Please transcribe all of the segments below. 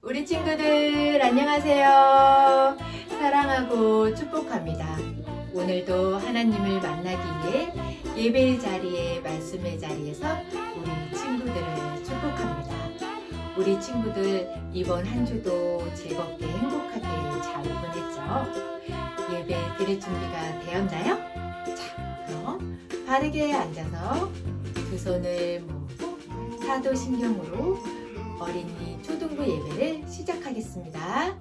우리 친구들 안녕하세요. 사랑하고 축복합니다. 오늘도 하나님을 만나기 위해 예배의 자리에 말씀의 자리에서 우리 친구들을 축복합니다. 우리 친구들 이번 한 주도 즐겁게 행복하게 잘 보냈죠? 예배 드릴 준비가 되었나요? 자, 그럼 바르게 앉아서 두 손을 모으고 사도신경으로 어린이 초등부 예배를 시작하겠습니다.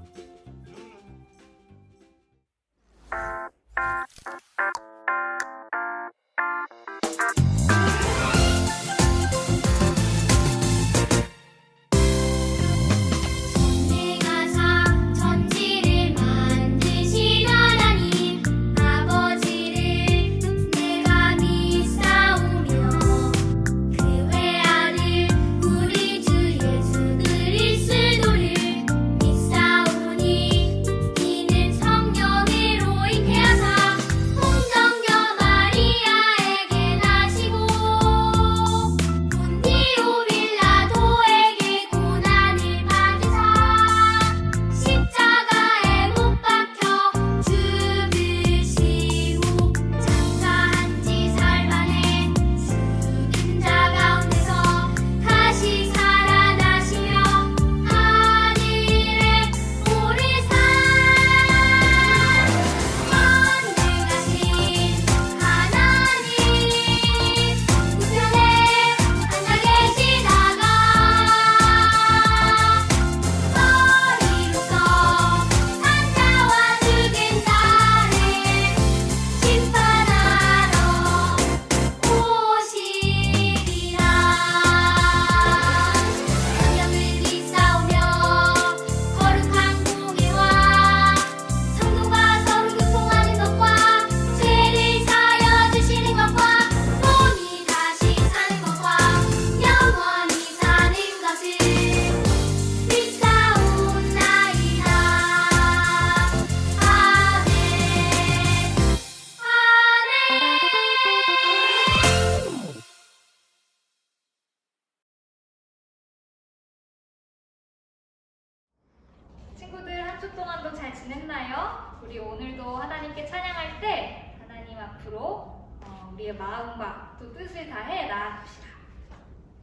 친구들 한 주 동안도 잘 지냈나요? 우리 오늘도 하나님께 찬양할 때 하나님 앞으로 우리의 마음과 또 뜻을 다해 나아갑시다.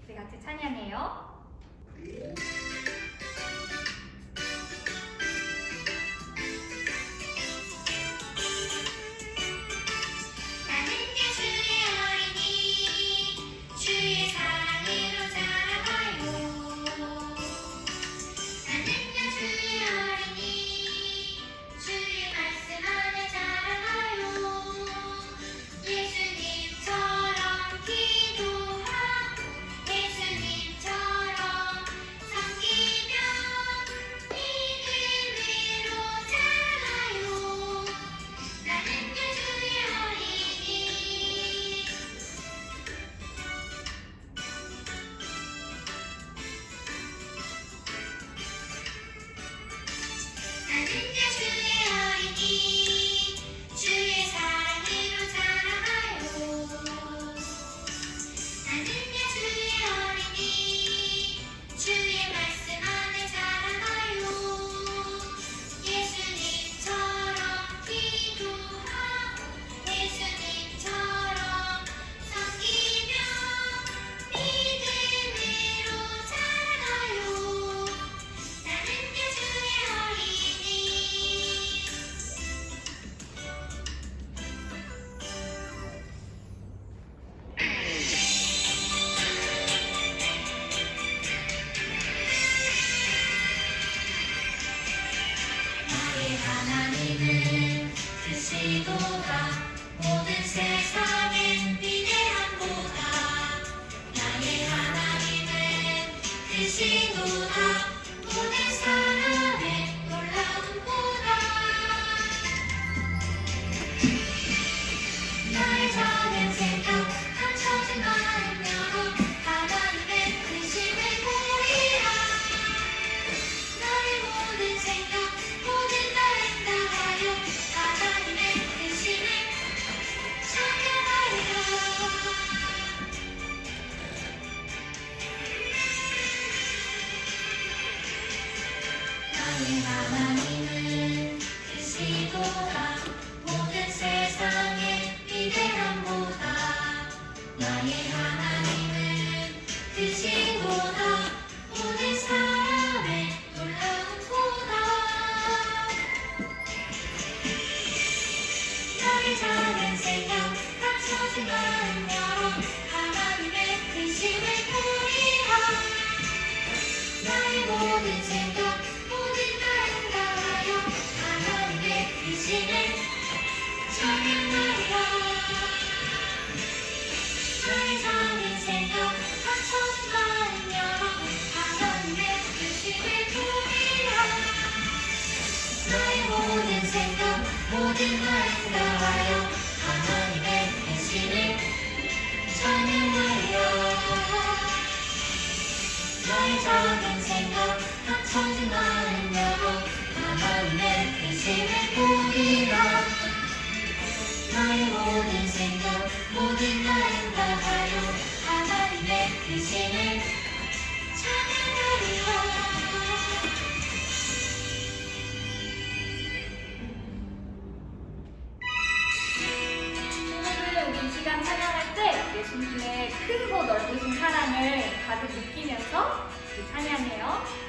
우리 같이 찬양해요. 예수님처럼 섬기 모든 걸 다하여 하나님의 계시를 찬양하여 나의 작은 생각 합쳐진 마음 여고 하나님의 계시를 보리라 나의 모든 생각 모든 마음 다하여 하나님의 계시를 찬양하리라 오늘 우리 이 시간 찬양할 때 예수님의 크고 넓으신 사랑을 가득 느끼면서 우리 찬양해요.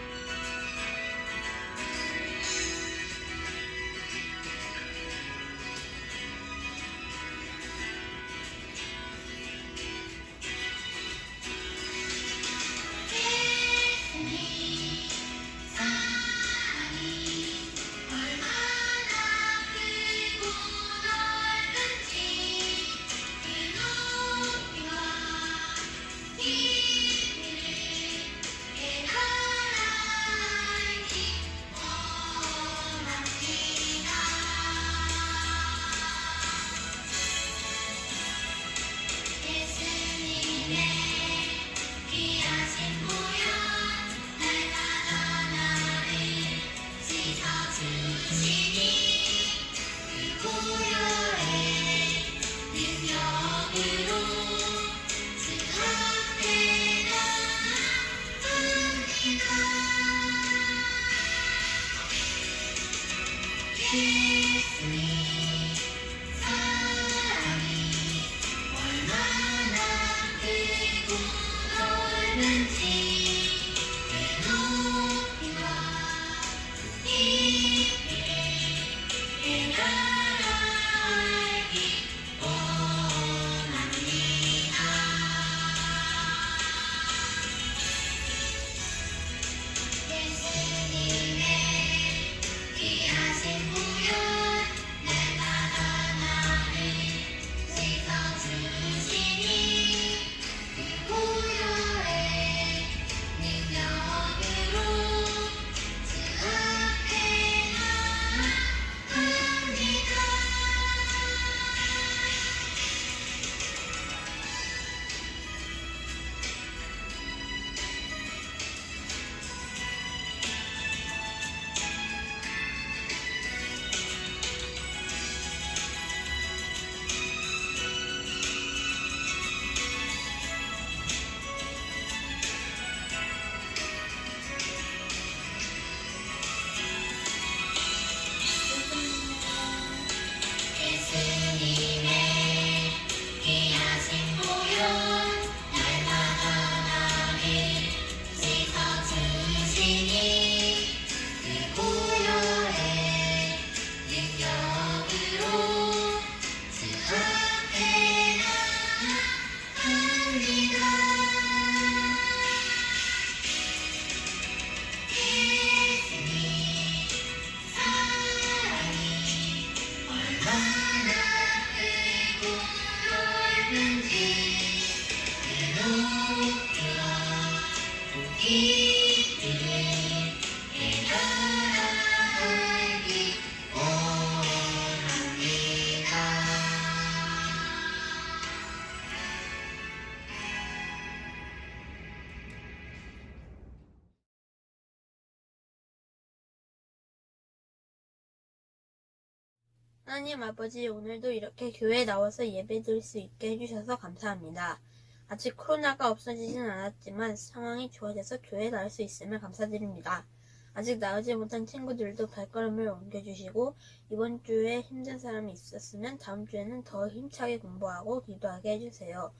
하나님 아버지, 오늘도 이렇게 교회에 나와서 예배드릴 수 있게 해주셔서 감사합니다. 아직 코로나가 없어지진 않았지만 상황이 좋아져서 교회에 나올 수 있음을 감사드립니다. 아직 나오지 못한 친구들도 발걸음을 옮겨주시고 이번 주에 힘든 사람이 있었으면 다음 주에는 더 힘차게 공부하고 기도하게 해주세요.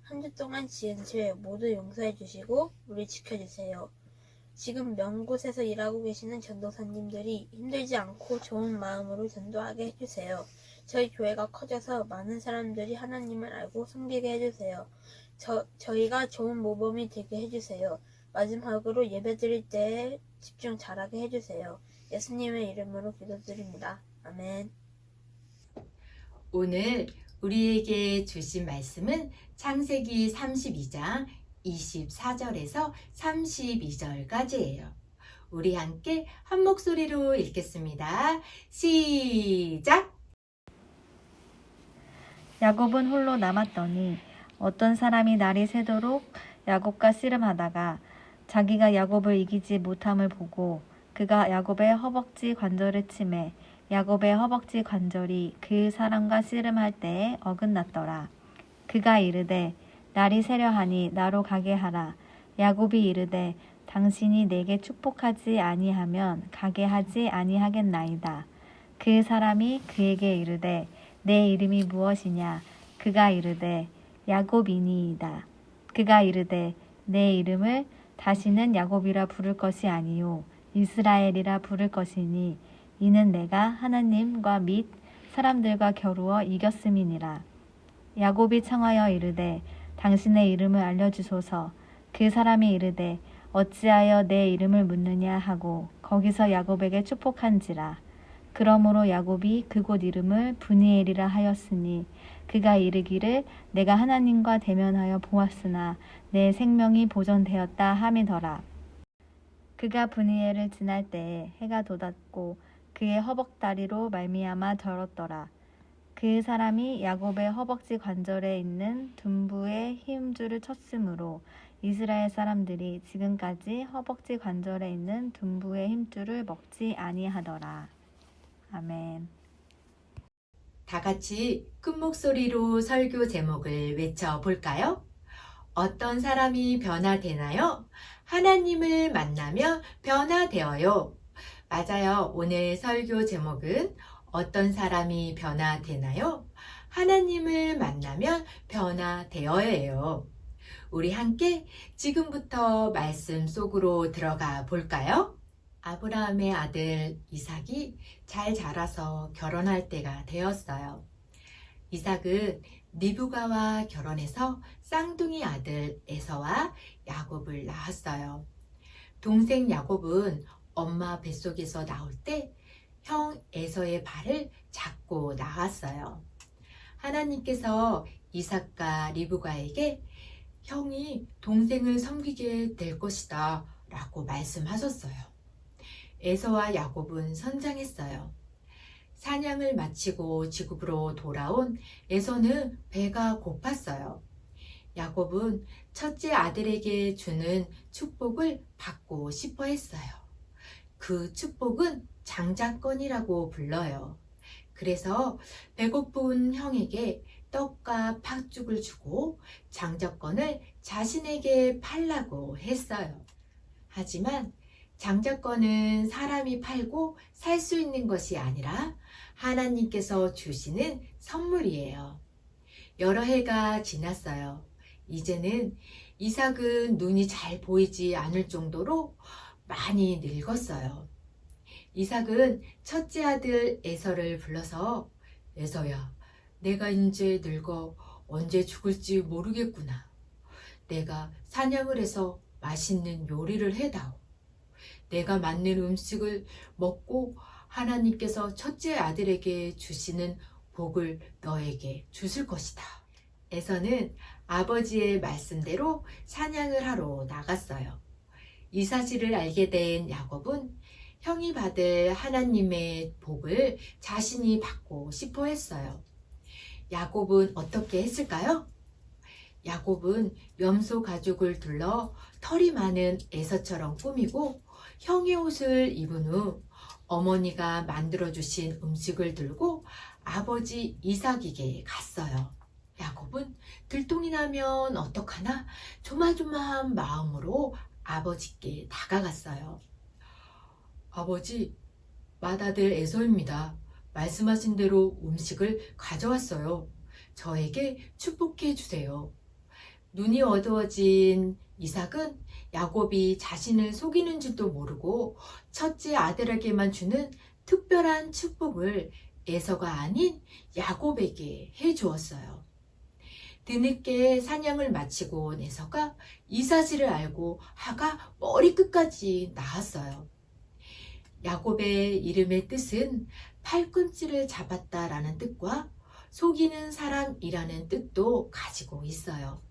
한 주 동안 지은 죄 모두 용서해 주시고 우리 지켜주세요. 지금 먼 곳에서 일하고 계시는 전도사님들이 힘들지 않고 좋은 마음으로 전도하게 해주세요. 저희 교회가 커져서 많은 사람들이 하나님을 알고 섬기게 해주세요. 저희가 좋은 모범이 되게 해주세요. 마지막으로 예배드릴 때에 집중 잘하게 해주세요. 예수님의 이름으로 기도드립니다. 아멘. 오늘 우리에게 주신 말씀은 창세기 32장 24절에서 32절까지예요. 우리 함께 한 목소리로 읽겠습니다. 시작! 야곱은 홀로 남았더니 어떤 사람이 날이 새도록 야곱과 씨름하다가 자기가 야곱을 이기지 못함을 보고 그가 야곱의 허벅지 관절을 치매 야곱의 허벅지 관절이 그 사람과 씨름할 때에 어긋났더라. 그가 이르되 날이 새려하니 나로 가게 하라. 야곱이 이르되 당신이 내게 축복하지 아니하면 가게 하지 아니하겠나이다. 그 사람이 그에게 이르되 내 이름이 무엇이냐? 그가 이르되 야곱이니이다. 그가 이르되 내 이름을 다시는 야곱이라 부를 것이 아니요 이스라엘이라 부를 것이니 이는 내가 하나님과 및 사람들과 겨루어 이겼음이니라. 야곱이 청하여 이르되 당신의 이름을 알려주소서. 그 사람이 이르되 어찌하여 내 이름을 묻느냐 하고 거기서 야곱에게 축복한지라. 그러므로 야곱이 그곳 이름을 브니엘이라 하였으니 그가 이르기를 내가 하나님과 대면하여 보았으나 내 생명이 보존되었다 함이더라. 그가 브니엘을 지날 때에 해가 돋았고 그의 허벅다리로 말미암아 절었더라. 그 사람이 야곱의 허벅지 관절에 있는 둔부의 힘줄을 쳤으므로 이스라엘 사람들이 지금까지 허벅지 관절에 있는 둔부의 힘줄을 먹지 아니하더라. 아멘. 다 같이 큰 목소리로 설교 제목을 외쳐볼까요? 어떤 사람이 변화되나요? 하나님을 만나며 변화되어요. 맞아요. 오늘 설교 제목은 어떤 사람이 변화되나요? 하나님을 만나면 변화되어예요. 우리 함께 지금부터 말씀 속으로 들어가 볼까요? 아브라함의 아들 이삭이 잘 자라서 결혼할 때가 되었어요. 이삭은 리브가와 결혼해서 쌍둥이 아들 에서와 야곱을 낳았어요. 동생 야곱은 엄마 뱃속에서 나올 때 형 에서의 발을 잡고 나갔어요. 하나님께서 이삭과 리브가에게 형이 동생을 섬기게 될 것이다 라고 말씀하셨어요. 에서와 야곱은 선장했어요. 사냥을 마치고 지국으로 돌아온 에서는 배가 고팠어요. 야곱은 첫째 아들에게 주는 축복을 받고 싶어 했어요. 그 축복은 장자권이라고 불러요. 그래서 배고픈 형에게 떡과 팥죽을 주고 장자권을 자신에게 팔라고 했어요. 하지만 장자권은 사람이 팔고 살 수 있는 것이 아니라 하나님께서 주시는 선물이에요. 여러 해가 지났어요. 이제는 이삭은 눈이 잘 보이지 않을 정도로 많이 늙었어요. 이삭은 첫째 아들 에서를 불러서 에서야, 내가 이제 늙어 언제 죽을지 모르겠구나. 내가 사냥을 해서 맛있는 요리를 해다오. 내가 만든 음식을 먹고 하나님께서 첫째 아들에게 주시는 복을 너에게 주실 것이다. 에서는 아버지의 말씀대로 사냥을 하러 나갔어요. 이 사실을 알게 된 야곱은 형이 받을 하나님의 복을 자신이 받고 싶어 했어요. 야곱은 어떻게 했을까요? 야곱은 염소 가죽을 둘러 털이 많은 에서처럼 꾸미고 형의 옷을 입은 후 어머니가 만들어주신 음식을 들고 아버지 이삭에게 갔어요. 야곱은 들통이 나면 어떡하나 조마조마한 마음으로 아버지께 다가갔어요. 아버지, 맏아들 에서입니다. 말씀하신 대로 음식을 가져왔어요. 저에게 축복해 주세요. 눈이 어두워진 이삭은 야곱이 자신을 속이는 줄도 모르고 첫째 아들에게만 주는 특별한 축복을 에서가 아닌 야곱에게 해 주었어요. 뒤늦게 사냥을 마치고 온 에서가 이 사실을 알고 화가 머리끝까지 나왔어요. 야곱의 이름의 뜻은 팔꿈치를 잡았다라는 뜻과 속이는 사람이라는 뜻도 가지고 있어요.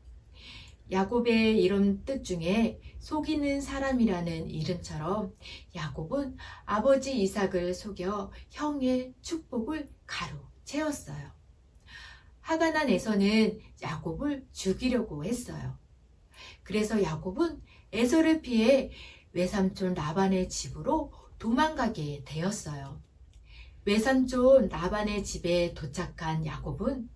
야곱의 이름 뜻 중에 속이는 사람이라는 이름처럼 야곱은 아버지 이삭을 속여 형의 축복을 가로채웠어요. 화가 난 에서는 야곱을 죽이려고 했어요. 그래서 야곱은 에서를 피해 외삼촌 라반의 집으로 도망가게 되었어요. 외삼촌 라반의 집에 도착한 야곱은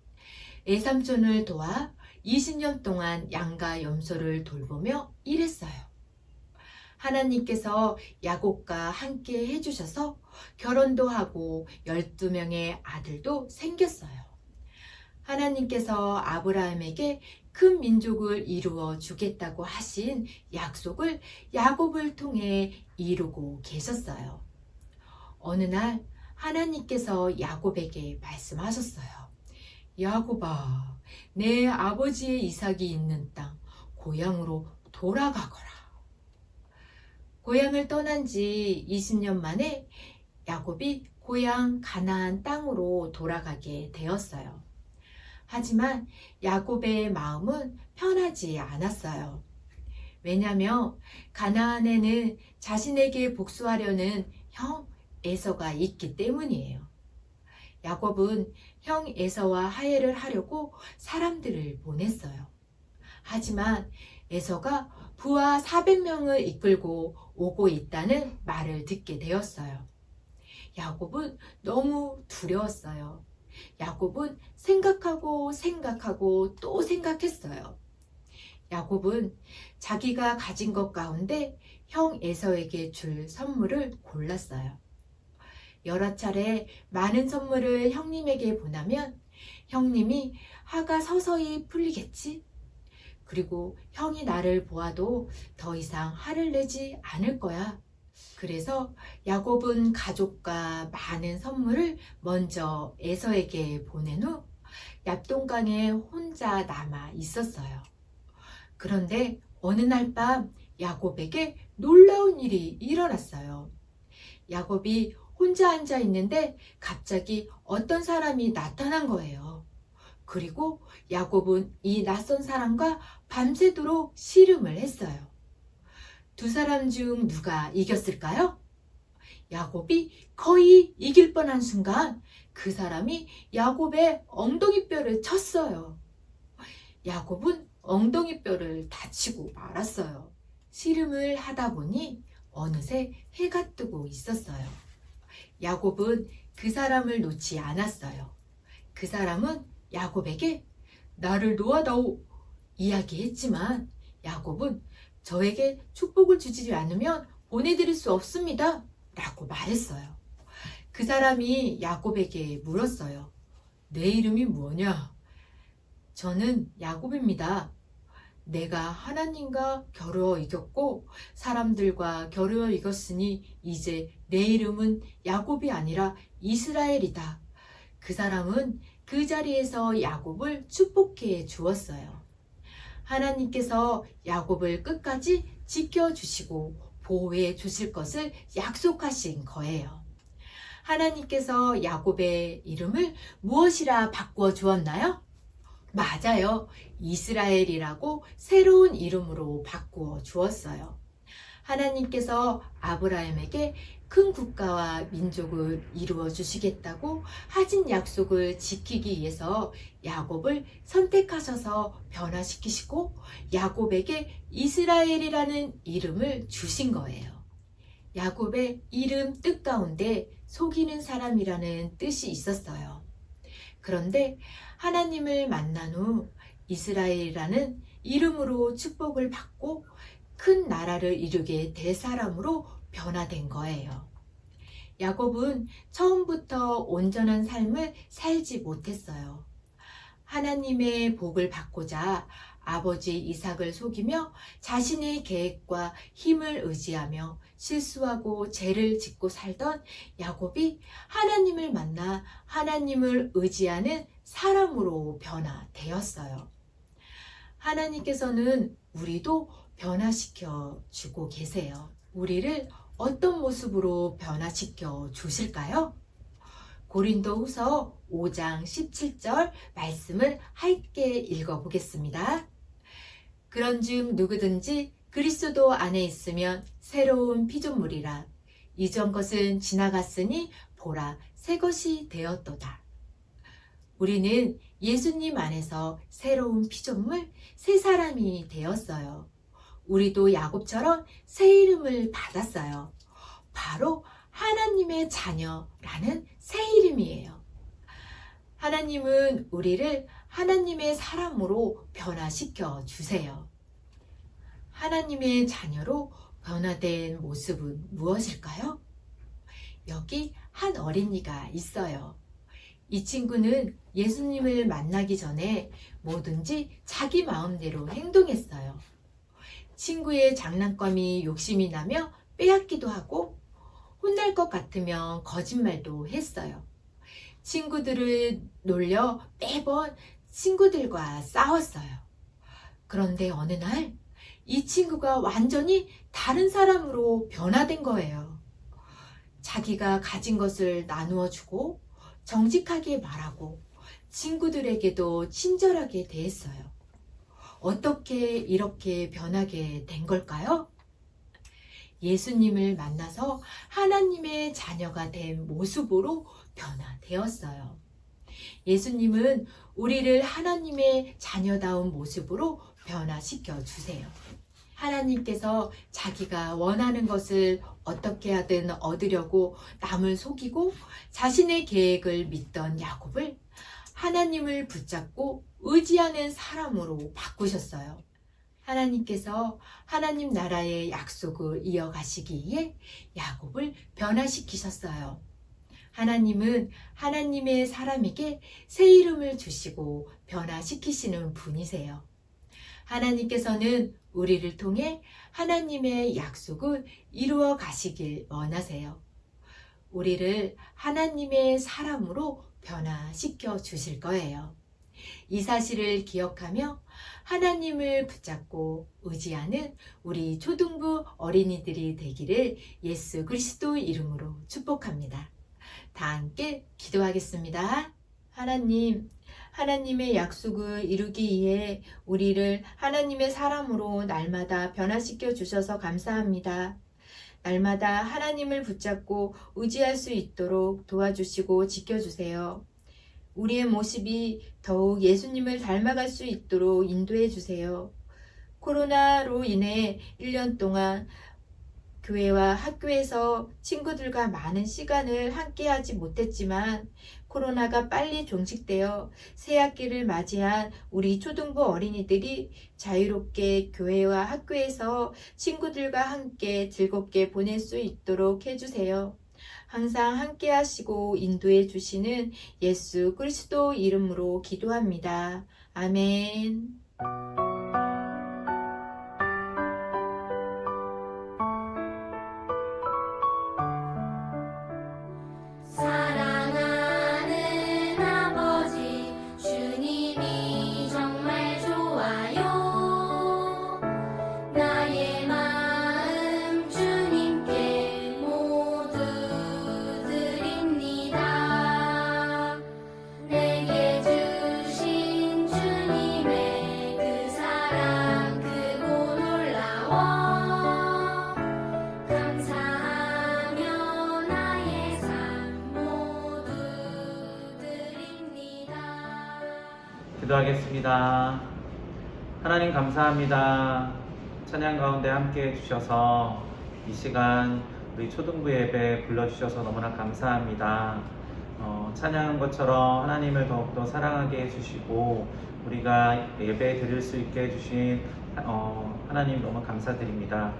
외삼촌을 도와 20년 동안 양과 염소를 돌보며 일했어요. 하나님께서 야곱과 함께 해주셔서 결혼도 하고 12명의 아들도 생겼어요. 하나님께서 아브라함에게 큰 민족을 이루어 주겠다고 하신 약속을 야곱을 통해 이루고 계셨어요. 어느 날 하나님께서 야곱에게 말씀하셨어요. 야곱아, 내 아버지의 이삭이 있는 땅 고향으로 돌아가거라. 고향을 떠난 지 20년 만에 야곱이 고향 가나안 땅으로 돌아가게 되었어요. 하지만 야곱의 마음은 편하지 않았어요. 왜냐하면 가나안에는 자신에게 복수하려는 형 에서가 있기 때문이에요. 야곱은 형 에서와 화해를 하려고 사람들을 보냈어요. 하지만 에서가 부하 400명을 이끌고 오고 있다는 말을 듣게 되었어요. 야곱은 너무 두려웠어요. 야곱은 생각하고 또 생각했어요. 야곱은 자기가 가진 것 가운데 형 에서에게 줄 선물을 골랐어요. 여러 차례 많은 선물을 형님에게 보내면 형님이 화가 서서히 풀리겠지? 그리고 형이 나를 보아도 더 이상 화를 내지 않을 거야. 그래서 야곱은 가족과 많은 선물을 먼저 에서에게 보낸 후 얍동강에 혼자 남아 있었어요. 그런데 어느 날 밤 야곱에게 놀라운 일이 일어났어요. 야곱이 혼자 앉아 있는데 갑자기 어떤 사람이 나타난 거예요. 그리고 야곱은 이 낯선 사람과 밤새도록 씨름을 했어요. 두 사람 중 누가 이겼을까요? 야곱이 거의 이길 뻔한 순간 그 사람이 야곱의 엉덩이뼈를 쳤어요. 야곱은 엉덩이뼈를 다치고 말았어요. 씨름을 하다 보니 어느새 해가 뜨고 있었어요. 야곱은 그 사람을 놓지 않았어요. 그 사람은 야곱에게 나를 놓아다오 이야기했지만 야곱은 저에게 축복을 주지 않으면 보내드릴 수 없습니다 라고 말했어요. 그 사람이 야곱에게 물었어요. 내 이름이 뭐냐? 저는 야곱입니다. 내가 하나님과 겨루어 이겼고 사람들과 겨루어 이겼으니 이제 내 이름은 야곱이 아니라 이스라엘이다. 그 사람은 그 자리에서 야곱을 축복해 주었어요. 하나님께서 야곱을 끝까지 지켜주시고 보호해 주실 것을 약속하신 거예요. 하나님께서 야곱의 이름을 무엇이라 바꾸어 주었나요? 맞아요. 이스라엘이라고 새로운 이름으로 바꾸어 주었어요. 하나님께서 아브라함에게 큰 국가와 민족을 이루어 주시겠다고 하신 약속을 지키기 위해서 야곱을 선택하셔서 변화시키시고 야곱에게 이스라엘이라는 이름을 주신 거예요. 야곱의 이름 뜻 가운데 속이는 사람이라는 뜻이 있었어요. 그런데 하나님을 만난 후 이스라엘이라는 이름으로 축복을 받고 큰 나라를 이루게 될 사람으로 변화된 거예요. 야곱은 처음부터 온전한 삶을 살지 못했어요. 하나님의 복을 받고자 아버지 이삭을 속이며 자신의 계획과 힘을 의지하며 실수하고 죄를 짓고 살던 야곱이 하나님을 만나 하나님을 의지하는 사람으로 변화되었어요. 하나님께서는 우리도 변화시켜 주고 계세요. 우리를 어떤 모습으로 변화시켜 주실까요? 고린도후서 5장 17절 말씀을 함께 읽어보겠습니다. 그런즉 누구든지 그리스도 안에 있으면 새로운 피조물이라. 이전 것은 지나갔으니 보라 새 것이 되었도다. 우리는 예수님 안에서 새로운 피조물, 새 사람이 되었어요. 우리도 야곱처럼 새 이름을 받았어요. 바로 하나님의 자녀라는 새 이름이에요. 하나님은 우리를 하나님의 사람으로 변화시켜 주세요. 하나님의 자녀로 변화된 모습은 무엇일까요? 여기 한 어린이가 있어요. 이 친구는 예수님을 만나기 전에 뭐든지 자기 마음대로 행동했어요. 친구의 장난감이 욕심이 나며 빼앗기도 하고 혼날 것 같으면 거짓말도 했어요. 친구들을 놀려 매번 친구들과 싸웠어요. 그런데 어느 날 이 친구가 완전히 다른 사람으로 변화된 거예요. 자기가 가진 것을 나누어 주고 정직하게 말하고 친구들에게도 친절하게 대했어요. 어떻게 이렇게 변하게 된 걸까요? 예수님을 만나서 하나님의 자녀가 된 모습으로 변화되었어요. 예수님은 우리를 하나님의 자녀다운 모습으로 변화시켜 주세요. 하나님께서 자기가 원하는 것을 어떻게 하든 얻으려고 남을 속이고 자신의 계획을 믿던 야곱을 하나님을 붙잡고 의지하는 사람으로 바꾸셨어요. 하나님께서 하나님 나라의 약속을 이어가시기 위해 야곱을 변화시키셨어요. 하나님은 하나님의 사람에게 새 이름을 주시고 변화시키시는 분이세요. 하나님께서는 우리를 통해 하나님의 약속을 이루어 가시길 원하세요. 우리를 하나님의 사람으로 변화시켜 주실 거예요. 이 사실을 기억하며 하나님을 붙잡고 의지하는 우리 초등부 어린이들이 되기를 예수 그리스도 이름으로 축복합니다. 다 함께 기도하겠습니다. 하나님, 하나님의 약속을 이루기 위해 우리를 하나님의 사람으로 날마다 변화시켜 주셔서 감사합니다. 날마다 하나님을 붙잡고 의지할 수 있도록 도와주시고 지켜주세요. 우리의 모습이 더욱 예수님을 닮아갈 수 있도록 인도해 주세요. 코로나로 인해 1년 동안 교회와 학교에서 친구들과 많은 시간을 함께하지 못했지만 코로나가 빨리 종식되어 새 학기를 맞이한 우리 초등부 어린이들이 자유롭게 교회와 학교에서 친구들과 함께 즐겁게 보낼 수 있도록 해주세요. 항상 함께 하시고 인도해 주시는 예수 그리스도 이름으로 기도합니다. 아멘. 사랑하는 아버지 주님이 정말 좋아요. 나의 마음 주님께 모두 드립니다. 내게 주신 주님의 그 사랑 크고 놀라워 감사하며 나의 삶 모두 드립니다. 기도하겠습니다. 하나님 감사합니다. 찬양 가운데 함께 해주셔서 이 시간 우리 초등부 예배 불러주셔서 너무나 감사합니다. 찬양한 것처럼 하나님을 더욱더 사랑하게 해주시고 우리가 예배 드릴 수 있게 해주신 하나님 너무 감사드립니다.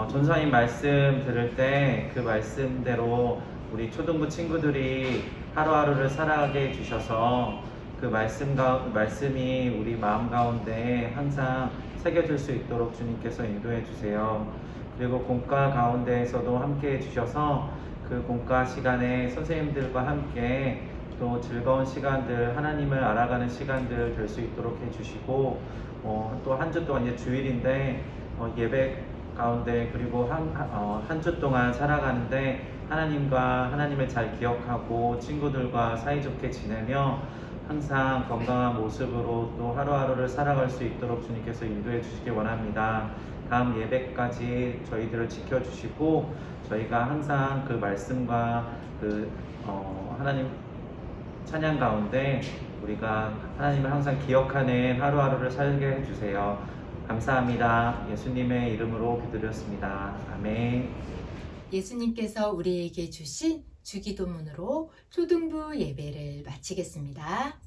전사님 말씀 들을 때 그 말씀대로 우리 초등부 친구들이 하루하루를 살아가게 해주셔서 그 말씀이 우리 마음 가운데 항상 새겨질 수 있도록 주님께서 인도해 주세요. 그리고 공과 가운데에서도 함께 해주셔서 그 공과 시간에 선생님들과 함께 또 즐거운 시간들, 하나님을 알아가는 시간들 될 수 있도록 해주시고 또 한 주 동안 이제 주일인데 예배 가운데 그리고 한 주 동안 살아가는데 하나님을 잘 기억하고 친구들과 사이좋게 지내며 항상 건강한 모습으로 또 하루하루를 살아갈 수 있도록 주님께서 인도해 주시기 원합니다. 다음 예배까지 저희들을 지켜주시고 저희가 항상 그 말씀과 그 하나님 찬양 가운데 우리가 하나님을 항상 기억하는 하루하루를 살게 해주세요. 감사합니다. 예수님의 이름으로 기도드렸습니다. 아멘. 예수님께서 우리에게 주신 주기도문으로 초등부 예배를 마치겠습니다.